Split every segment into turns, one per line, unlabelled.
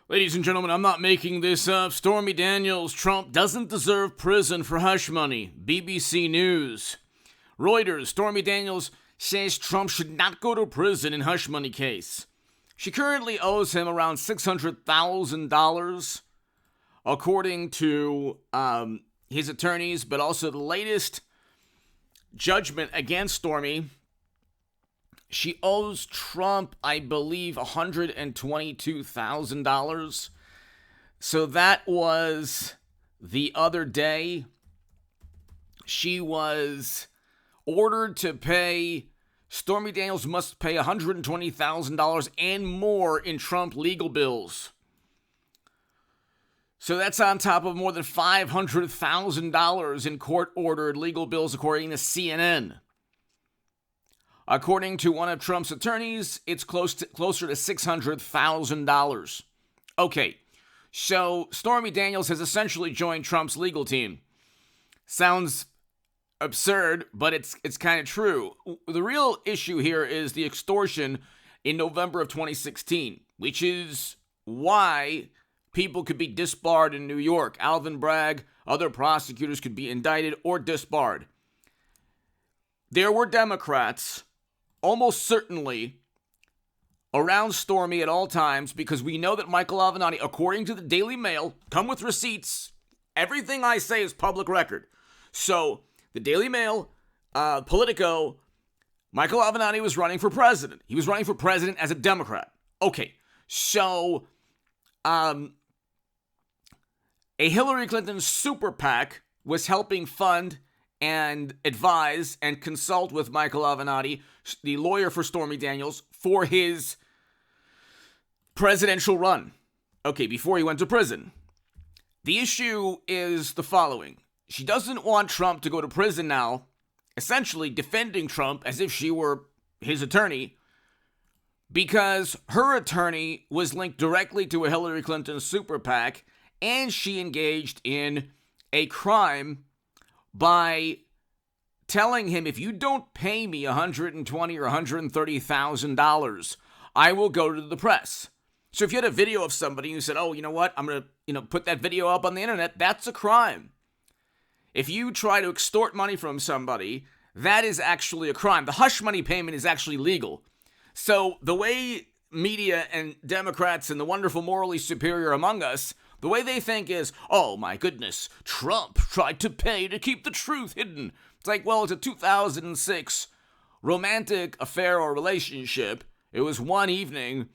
Ladies and gentlemen, I'm not making this up. Stormy Daniels, Trump doesn't deserve prison for hush money. BBC News. Reuters, Stormy Daniels says Trump should not go to prison in hush money case. She currently owes him around $600,000, according to his attorneys, but also the latest judgment against Stormy. She owes Trump, I believe, $122,000. So that was the other day. She was ordered to pay, Stormy Daniels must pay $120,000 and more in Trump legal bills. So that's on top of more than $500,000 in court-ordered legal bills, according to CNN. According to one of Trump's attorneys, it's closer to $600,000. Okay, so Stormy Daniels has essentially joined Trump's legal team. Sounds absurd, but it's kind of true. The real issue here is the extortion in November of 2016, which is why people could be disbarred in New York. Alvin Bragg, other prosecutors could be indicted or disbarred. There were Democrats almost certainly around Stormy at all times, because we know that Michael Avenatti, according to the Daily Mail, come with receipts. Everything I say is public record. So the Daily Mail, Politico, Michael Avenatti was running for president. He was running for president as a Democrat. Okay, so a Hillary Clinton super PAC was helping fund and advise and consult with Michael Avenatti, the lawyer for Stormy Daniels, for his presidential run. Okay, before he went to prison. The issue is the following. She doesn't want Trump to go to prison now, essentially defending Trump as if she were his attorney, because her attorney was linked directly to a Hillary Clinton super PAC, and she engaged in a crime by telling him, if you don't pay me $120,000 or $130,000, I will go to the press. So if you had a video of somebody who said, oh, you know what, I'm going to put that video up on the internet, that's a crime. If you try to extort money from somebody, that is actually a crime. The hush money payment is actually legal. So the way media and Democrats and the wonderful morally superior among us, the way they think is, oh my goodness, Trump tried to pay to keep the truth hidden. It's like, well, it's a 2006 romantic affair or relationship. It was one evening.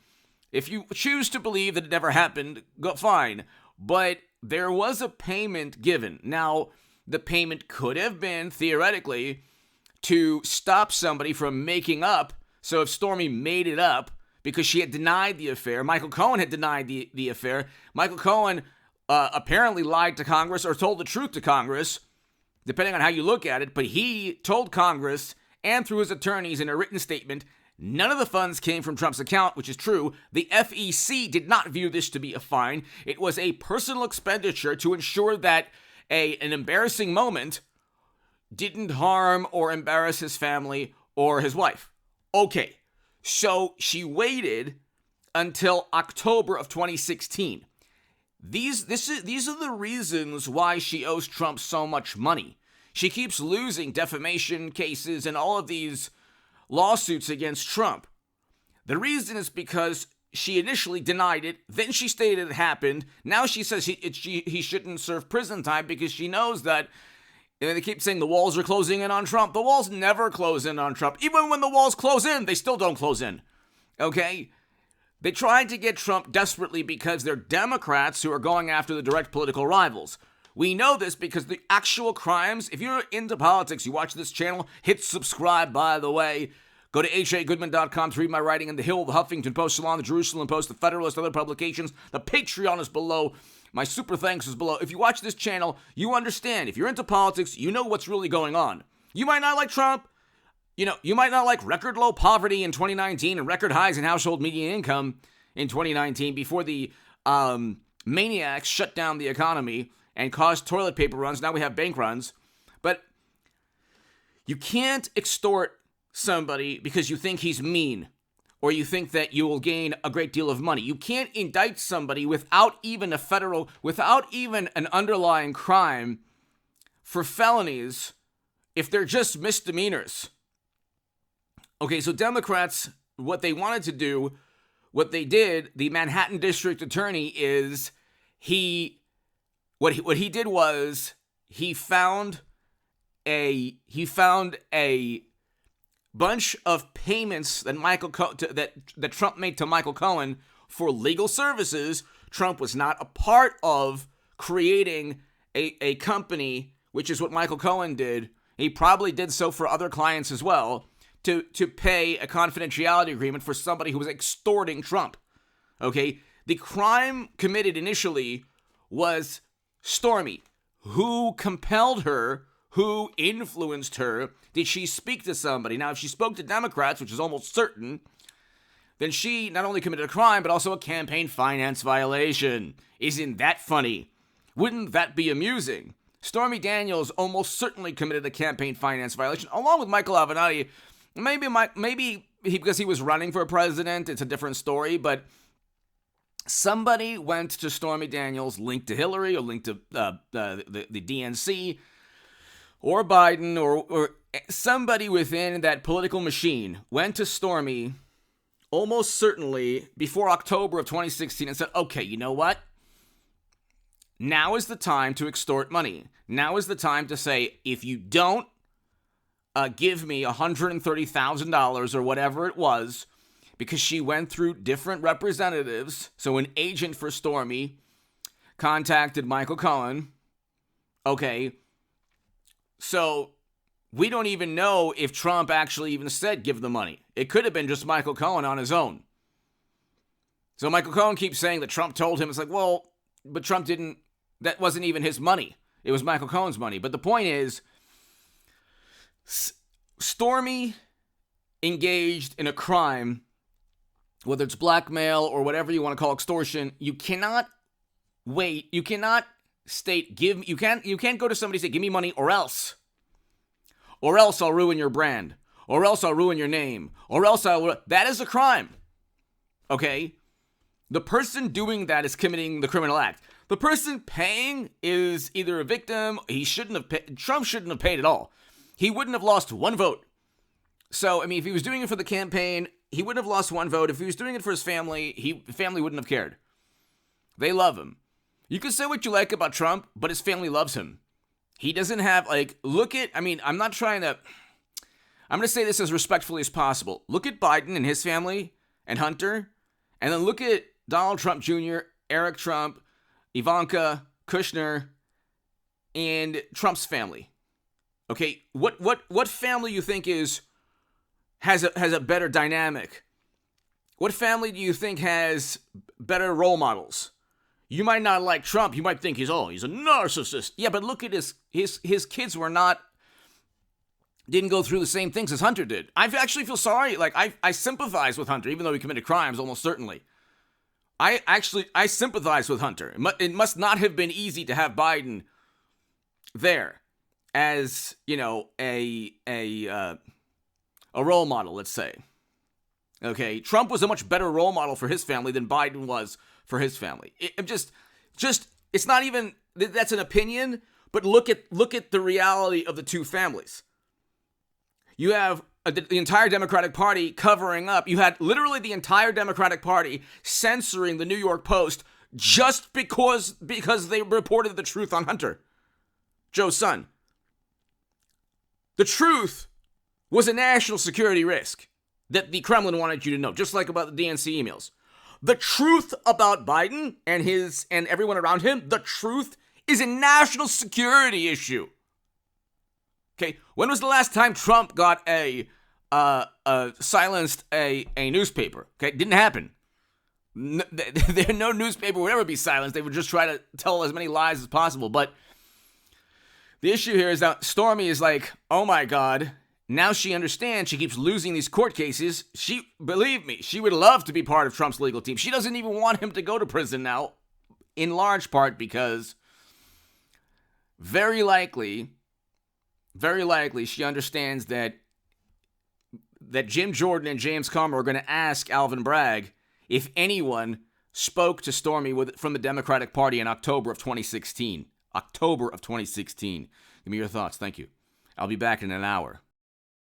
If you choose to believe that it never happened, go fine. But there was a payment given. Now, the payment could have been, theoretically, to stop somebody from making up. So if Stormy made it up because she had denied the affair, Michael Cohen had denied the affair, Michael Cohen apparently lied to Congress or told the truth to Congress, depending on how you look at it, but he told Congress and through his attorneys in a written statement, none of the funds came from Trump's account, which is true. The FEC did not view this to be a fine. It was a personal expenditure to ensure that an embarrassing moment didn't harm or embarrass his family or his wife. Okay, so she waited until October of 2016. These are the reasons why she owes Trump so much money. She keeps losing defamation cases and all of these lawsuits against Trump. The reason is because she initially denied it, then she stated it happened. Now she says he shouldn't serve prison time because she knows that, they keep saying the walls are closing in on Trump. The walls never close in on Trump. Even when the walls close in, they still don't close in. Okay? They tried to get Trump desperately because they're Democrats who are going after the direct political rivals. We know this because the actual crimes, if you're into politics, you watch this channel, hit subscribe, by the way. Go to hagoodman.com to read my writing in The Hill, The Huffington Post, Salon, The Jerusalem Post, The Federalist, other publications. The Patreon is below. My super thanks is below. If you watch this channel, you understand. If you're into politics, you know what's really going on. You might not like Trump. You might not like record low poverty in 2019 and record highs in household median income in 2019 before the maniacs shut down the economy and caused toilet paper runs. Now we have bank runs. But you can't extort somebody because you think he's mean or you think that you will gain a great deal of money. You can't indict somebody without even an underlying crime for felonies if they're just misdemeanors. Okay, so Democrats, what they wanted to do, what they did, the Manhattan District Attorney is what he did was he found a bunch of payments that that Trump made to Michael Cohen for legal services. Trump was not a part of creating a company, which is what Michael Cohen did. He probably did so for other clients as well, to pay a confidentiality agreement for somebody who was extorting Trump. Okay? The crime committed initially was Stormy. Who compelled her? Who influenced her? Did she speak to somebody? Now, if she spoke to Democrats, which is almost certain, then she not only committed a crime, but also a campaign finance violation. Isn't that funny? Wouldn't that be amusing? Stormy Daniels almost certainly committed a campaign finance violation, along with Michael Avenatti. Maybe because he was running for president, it's a different story, but somebody went to Stormy Daniels, linked to Hillary or linked to the DNC or Biden or somebody within that political machine went to Stormy almost certainly before October of 2016 and said, okay, you know what? Now is the time to extort money. Now is the time to say, if you don't give me $130,000 or whatever it was, because she went through different representatives. So an agent for Stormy contacted Michael Cohen. Okay. So we don't even know if Trump actually even said give the money. It could have been just Michael Cohen on his own. So Michael Cohen keeps saying that Trump told him. It's like, well, but Trump didn't. That wasn't even his money. It was Michael Cohen's money. But the point is, Stormy engaged in a crime, whether it's blackmail or whatever you want to call extortion. You cannot wait. You cannot state you can't go to somebody and say give me money or else I'll ruin your brand, or else I'll ruin your name, or else that is a crime. Okay? The person doing that is committing the criminal act. The person paying is either a victim. He shouldn't have paid. Trump shouldn't have paid at all. He wouldn't have lost one vote. So, I mean, if he was doing it for the campaign, he wouldn't have lost one vote. If he was doing it for his family, the family wouldn't have cared. They love him. You can say what you like about Trump, but his family loves him. He doesn't have, I'm going to say this as respectfully as possible. Look at Biden and his family and Hunter, and then look at Donald Trump Jr., Eric Trump, Ivanka, Kushner, and Trump's family. Okay, what family you think has a better dynamic? What family do you think has better role models? You might not like Trump. You might think he's a narcissist. Yeah, but look at his kids didn't go through the same things as Hunter did. I actually feel sorry. Like, I sympathize with Hunter, even though he committed crimes, almost certainly. I sympathize with Hunter. It must not have been easy to have Biden there as, a role model, let's say. Okay, Trump was a much better role model for his family than Biden was for his family. It's not even, that's an opinion, but look at the reality of the two families. You have the entire Democratic Party covering up. You had literally the entire Democratic Party censoring the New York Post just because they reported the truth on Hunter, Joe's son. The truth was a national security risk that the Kremlin wanted you to know, just like about the DNC emails. The truth about Biden and everyone around him, the truth is a national security issue. Okay, when was the last time Trump got silenced a newspaper? Okay, it didn't happen. No newspaper would ever be silenced. They would just try to tell as many lies as possible. But the issue here is that Stormy is like, oh my God, now she understands. She keeps losing these court cases. Believe me, she would love to be part of Trump's legal team. She doesn't even want him to go to prison now, in large part because very likely she understands that that Jim Jordan and James Comer are going to ask Alvin Bragg if anyone spoke to Stormy from the Democratic Party in October of 2016. October of 2016. Give me your thoughts. Thank you. I'll be back in an hour.